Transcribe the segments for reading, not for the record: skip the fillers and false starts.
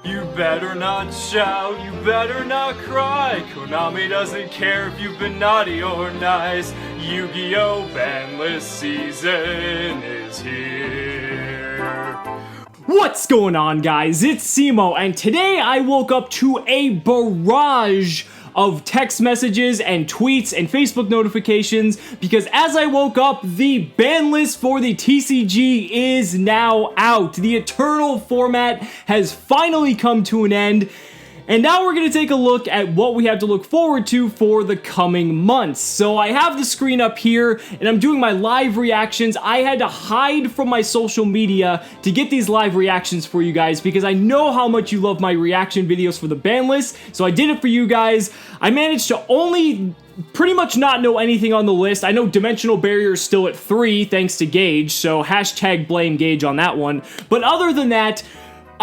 You better not shout, you better not cry. Konami doesn't care if you've been naughty or nice. Yu-Gi-Oh! Banlist season is here. What's going on, guys? It's Cimo, and today I woke up to a barrage of text messages and tweets and Facebook notifications because as I woke up, the ban list for the TCG is now out. The Eternal format has finally come to an end. And now we're going to take a look at what we have to look forward to for the coming months. So I have the screen up here, and I'm doing my live reactions. I had to hide from my social media to get these live reactions for you guys because I know how much you love my reaction videos for the ban list. So I did it for you guys. I managed to only pretty much not know anything on the list. I know Dimensional Barrier is still at 3 thanks to Gage, so hashtag blame Gage on that one. But other than that,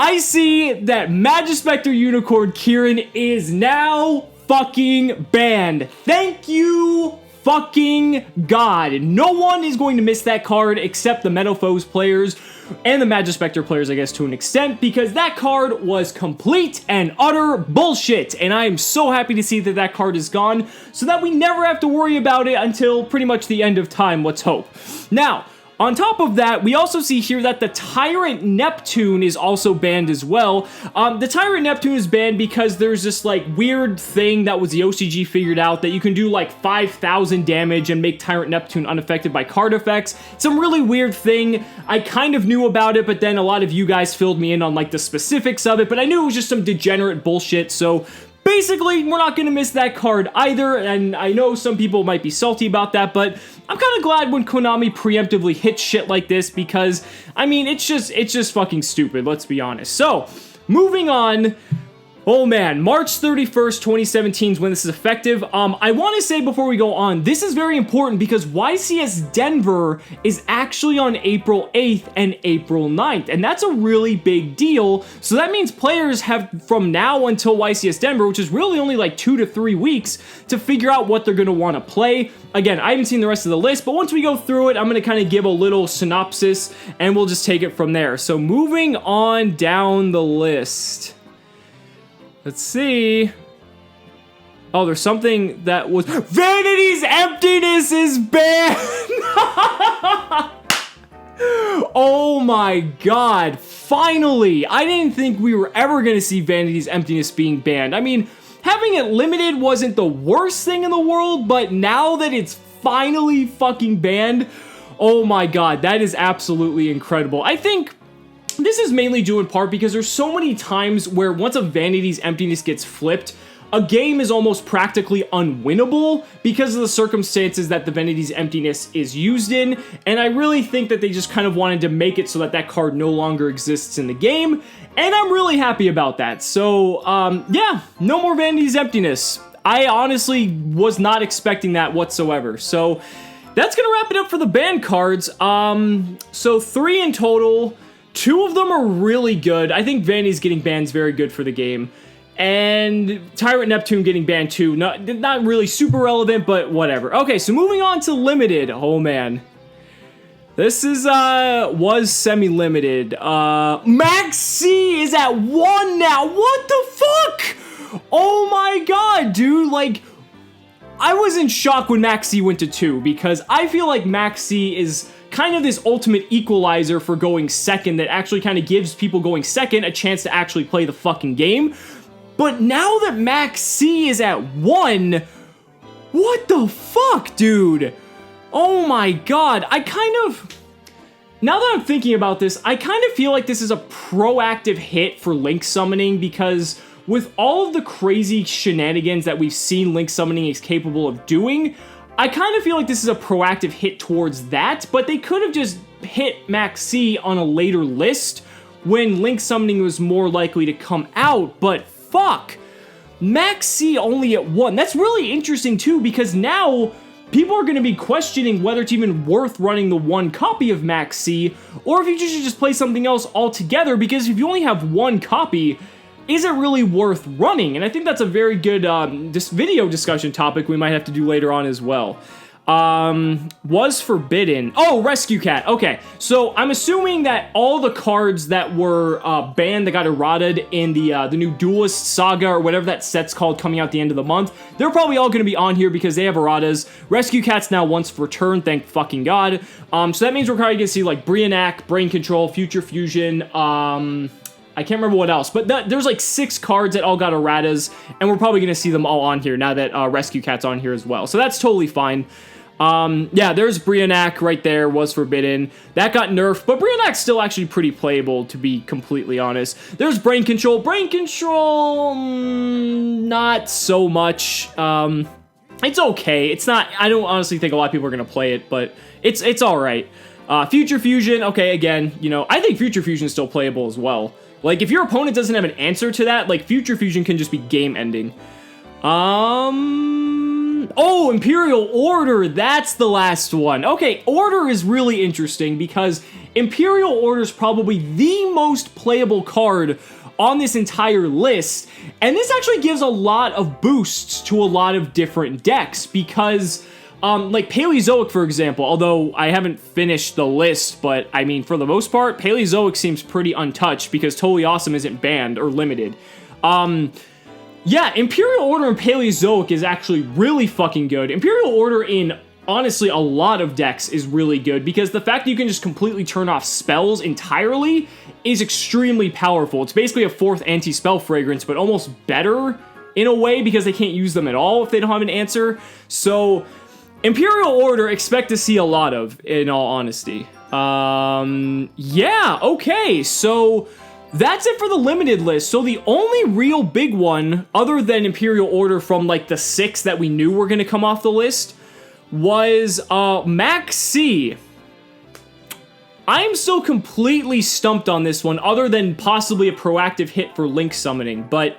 I see that Magispector Unicorn Kieran is now fucking banned. Thank you fucking God. No one is going to miss that card except the Metaphos players and the Magispector players, I guess, to an extent, because that card was complete and utter bullshit. And I am so happy to see that that card is gone so that we never have to worry about it until pretty much the end of time. Let's hope. Now, on top of that, we also see here that the Tyrant Neptune is also banned as well. The Tyrant Neptune is banned because there's this like weird thing that was the OCG figured out that you can do like 5,000 damage and make Tyrant Neptune unaffected by card effects. Some really weird thing. I kind of knew about it, but then a lot of you guys filled me in on like the specifics of it, but I knew it was just some degenerate bullshit, so basically, we're not going to miss that card either, and I know some people might be salty about that, but I'm kind of glad when Konami preemptively hits shit like this because, I mean, it's just fucking stupid, let's be honest. So, moving on. Oh man, March 31st, 2017 is when this is effective. I want to say before we go on, this is very important because YCS Denver is actually on April 8th and April 9th, and that's a really big deal. So that means players have from now until YCS Denver, which is really only like 2 to 3 weeks, to figure out what they're going to want to play. Again, I haven't seen the rest of the list, but once we go through it, I'm going to kind of give a little synopsis, and we'll just take it from there. So moving on down the list. Let's see. Oh, there's something that was... Vanity's Emptiness is banned! Oh my god, finally! I didn't think we were ever going to see Vanity's Emptiness being banned. I mean, having it limited wasn't the worst thing in the world, but now that it's finally fucking banned, oh my god, that is absolutely incredible. I think this is mainly due in part because there's so many times where once a Vanity's Emptiness gets flipped, a game is almost practically unwinnable because of the circumstances that the Vanity's Emptiness is used in, and I really think that they just kind of wanted to make it so that that card no longer exists in the game, and I'm really happy about that. So, yeah, no more Vanity's Emptiness. I honestly was not expecting that whatsoever, so that's gonna wrap it up for the ban cards. So 3 in total. 2 of them are really good. I think Vanity's getting banned is very good for the game. And Tyrant Neptune getting banned too. Not really super relevant, but whatever. Okay, so moving on to Limited. Oh, man. This is, was semi-limited. Max C is at 1 now. What the fuck? Oh my god, dude. Like, I was in shock when Max C went to 2 because I feel like Max C is kind of this ultimate equalizer for going second that actually kind of gives people going second a chance to actually play the fucking game. But now that Max C is at 1, what the fuck, dude? Oh my god, now that I'm thinking about this, I kind of feel like this is a proactive hit for Link Summoning because with all of the crazy shenanigans that we've seen Link Summoning is capable of doing, I kind of feel like this is a proactive hit towards that, but they could have just hit Max C on a later list when Link Summoning was more likely to come out, but fuck! Max C only at 1. That's really interesting too, because now people are going to be questioning whether it's even worth running the 1 copy of Max C, or if you should just play something else altogether, because if you only have 1 copy, is it really worth running? And I think that's a very good this video discussion topic we might have to do later on as well. Was forbidden. Oh, Rescue Cat. Okay, so I'm assuming that all the cards that were banned that got errataed in the new Duelist Saga or whatever that set's called coming out the end of the month, they're probably all going to be on here because they have erratas. Rescue Cat's now once returned, thank fucking God. So that means we're probably going to see like Brionac, Brain Control, Future Fusion, I can't remember what else, but there's like 6 cards that all got erratas, and we're probably going to see them all on here now that Rescue Cat's on here as well. So that's totally fine. Yeah, there's Brionac right there, was forbidden. That got nerfed, but Brionac's still actually pretty playable, to be completely honest. There's Brain Control. Brain Control, not so much. It's okay. It's not, I don't honestly think a lot of people are going to play it, but it's all right. Future Fusion, okay, again, you know, I think Future Fusion is still playable as well. Like, if your opponent doesn't have an answer to that, like, Future Fusion can just be game-ending. Oh, Imperial Order, that's the last one. Okay, Order is really interesting because Imperial Order is probably the most playable card on this entire list, and this actually gives a lot of boosts to a lot of different decks because, like Paleozoic, for example, although I haven't finished the list, but I mean, for the most part, Paleozoic seems pretty untouched because Totally Awesome isn't banned or limited. Yeah, Imperial Order and Paleozoic is actually really fucking good. Imperial Order in, honestly, a lot of decks is really good because the fact that you can just completely turn off spells entirely is extremely powerful. It's basically a 4th anti-spell fragrance, but almost better in a way because they can't use them at all if they don't have an answer. So, Imperial Order, expect to see a lot of, in all honesty. Yeah, okay, so that's it for the limited list. So the only real big one, other than Imperial Order from like the 6 that we knew were going to come off the list, was Max C. I'm still completely stumped on this one, other than possibly a proactive hit for Link Summoning, but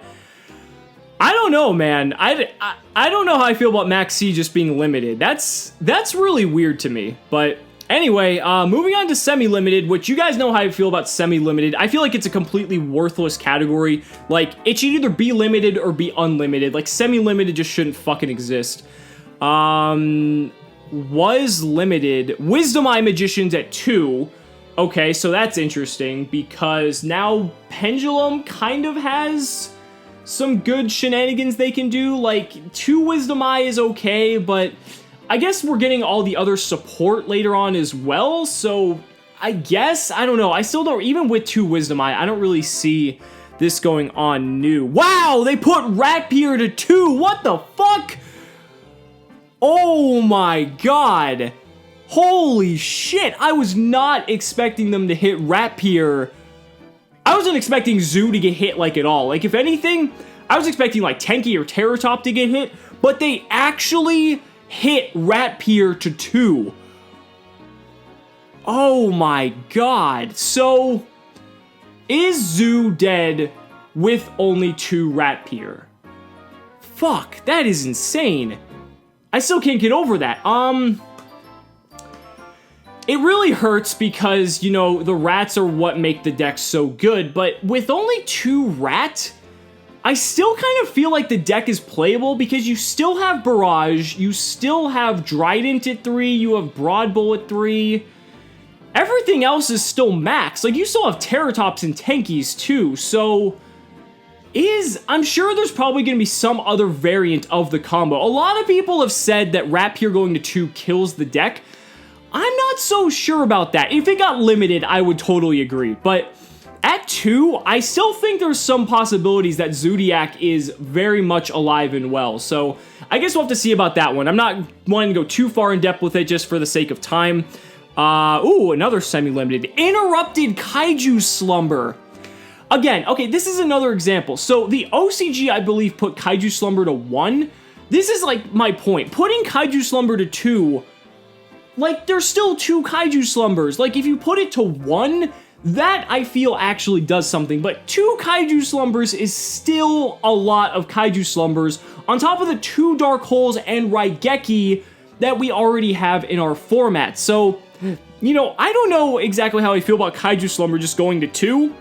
I don't know, man. I don't know how I feel about Max C just being limited. That's really weird to me, but anyway, moving on to semi-limited, which you guys know how I feel about semi-limited. I feel like it's a completely worthless category. Like, it should either be limited or be unlimited. Like, semi-limited just shouldn't fucking exist. Was limited. Wisdom Eye Magicians at 2. Okay, so that's interesting, because now Pendulum kind of has some good shenanigans they can do. Like, 2 Wisdom Eye is okay, but I guess we're getting all the other support later on as well, so I guess, I don't know, I still don't, even with 2 Wisdom Eye, I don't really see this going on new. Wow, they put Rapier to 2, what the fuck? Oh my god. Holy shit, I was not expecting them to hit Rapier. I wasn't expecting Zoo to get hit like at all. Like, if anything, I was expecting like Tenki or Terratop to get hit, but they actually hit Rapier to 2. Oh my god. So, is Zoo dead with only 2 Rapier? Fuck, that is insane. I still can't get over that. It really hurts because, you know, the rats are what make the deck so good, but with only 2 rat, I still kind of feel like the deck is playable because you still have Barrage, you still have Trident at 3, you have Broad Bull at 3. Everything else is still max. Like, you still have Terratops and Tenkis too, so I'm sure there's probably going to be some other variant of the combo. A lot of people have said that Rapier going to 2 kills the deck. I'm not so sure about that. If it got limited, I would totally agree. But at 2, I still think there's some possibilities that Zodiac is very much alive and well. So I guess we'll have to see about that one. I'm not wanting to go too far in depth with it just for the sake of time. Ooh, another semi-limited. Interrupted Kaiju Slumber. Again, okay, this is another example. So the OCG, I believe, put Kaiju Slumber to 1. This is like my point. Putting Kaiju Slumber to 2, like, there's still 2 Kaiju Slumbers. Like, if you put it to 1, that I feel actually does something. But 2 Kaiju Slumbers is still a lot of Kaiju Slumbers on top of the 2 Dark Holes and Raigeki that we already have in our format. So, you know, I don't know exactly how I feel about Kaiju Slumber just going to 2.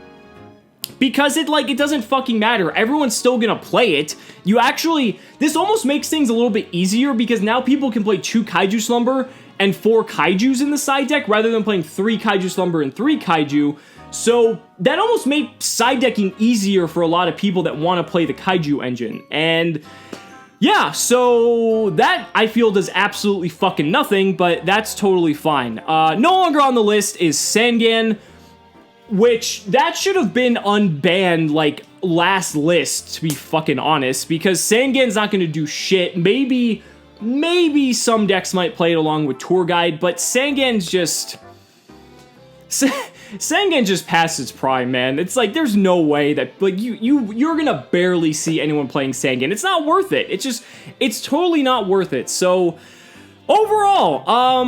because it doesn't fucking matter. Everyone's still gonna play it. This almost makes things a little bit easier because now people can play 2 Kaiju Slumber and 4 Kaijus in the side deck rather than playing 3 Kaiju Slumber and 3 Kaiju. So that almost made side decking easier for a lot of people that want to play the Kaiju engine. And yeah, so that I feel does absolutely fucking nothing, but that's totally fine. No longer on the list is Sangan, which that should have been unbanned like last list, to be fucking honest, because Sangan's not going to do shit. Maybe some decks might play it along with Tour Guide, but Sangan just passed its prime, man. It's like there's no way that like you're gonna barely see anyone playing Sangan. It's not worth it. It's totally not worth it. So overall,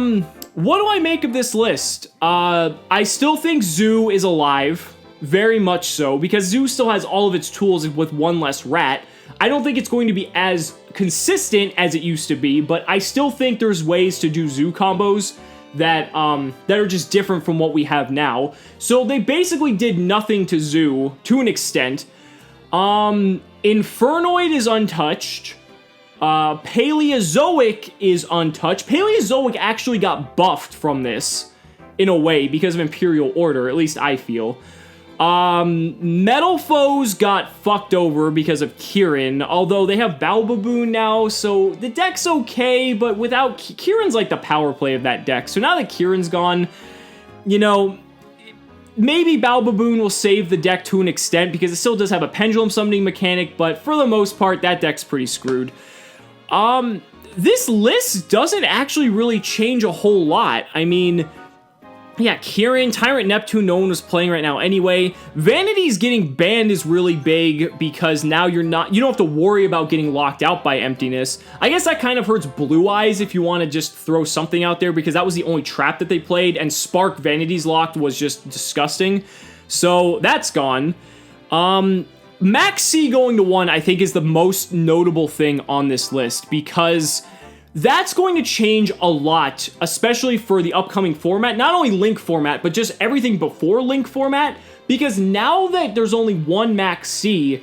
what do I make of this list? I still think Zoo is alive, very much so, because Zoo still has all of its tools with one less rat. I don't think it's going to be as consistent as it used to be, but I still think there's ways to do Zoo combos that are just different from what we have now. So they basically did nothing to Zoo to an extent. Infernoid is untouched. Paleozoic is untouched. Paleozoic actually got buffed from this in a way because of Imperial Order, at least I feel. Metal Foes got fucked over because of Kieran, although they have Balbaboon now, so the deck's okay, but without Kieran's like the power play of that deck. So now that Kieran's gone, you know, maybe Balbaboon will save the deck to an extent because it still does have a pendulum summoning mechanic, but for the most part, that deck's pretty screwed. This list doesn't actually really change a whole lot. I mean, yeah, Kieran, Tyrant Neptune, no one was playing right now anyway. Vanity's getting banned is really big because now you don't have to worry about getting locked out by Emptiness. I guess that kind of hurts Blue Eyes if you want to just throw something out there because that was the only trap that they played, and Spark Vanity's locked was just disgusting. So that's gone. Max C going to 1 I think is the most notable thing on this list because that's going to change a lot, especially for the upcoming format. Not only Link format, but just everything before Link format. Because now that there's only 1 Max C,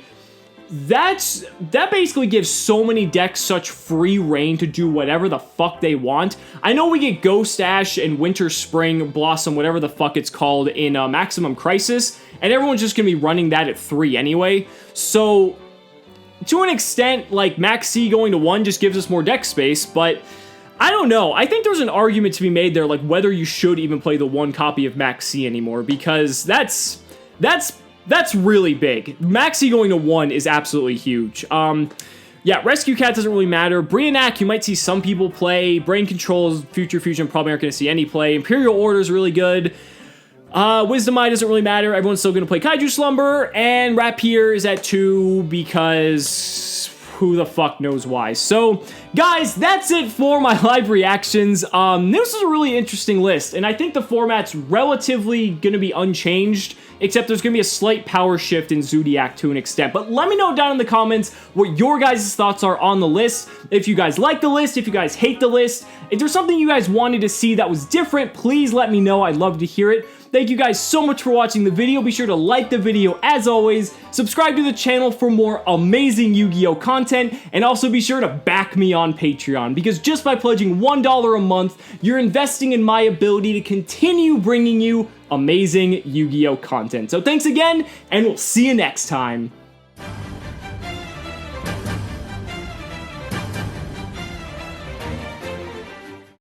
that basically gives so many decks such free reign to do whatever the fuck they want. I know we get Ghost Ash and Winter Spring Blossom, whatever the fuck it's called, in Maximum Crisis, and everyone's just gonna be running that at 3 anyway. So to an extent, like, Max C going to 1 just gives us more deck space, but I don't know. I think there's an argument to be made there, like, whether you should even play the 1 copy of Max C anymore, because that's really big. Max C going to 1 is absolutely huge. Yeah, Rescue Cat doesn't really matter. Brionac, you might see some people play. Brain Control, Future Fusion, probably aren't going to see any play. Imperial Order is really good. Wisdom Eye doesn't really matter. Everyone's still going to play Kaiju Slumber, and Rapier is at 2 because who the fuck knows why. So, guys, that's it for my live reactions. This is a really interesting list, and I think the format's relatively going to be unchanged, except there's going to be a slight power shift in Zodiac to an extent. But let me know down in the comments what your guys' thoughts are on the list. If you guys like the list, if you guys hate the list, if there's something you guys wanted to see that was different, please let me know. I'd love to hear it. Thank you guys so much for watching the video. Be sure to like the video as always, subscribe to the channel for more amazing Yu-Gi-Oh content, and also be sure to back me on Patreon, because just by pledging $1 a month, you're investing in my ability to continue bringing you amazing Yu-Gi-Oh content. So thanks again, and we'll see you next time.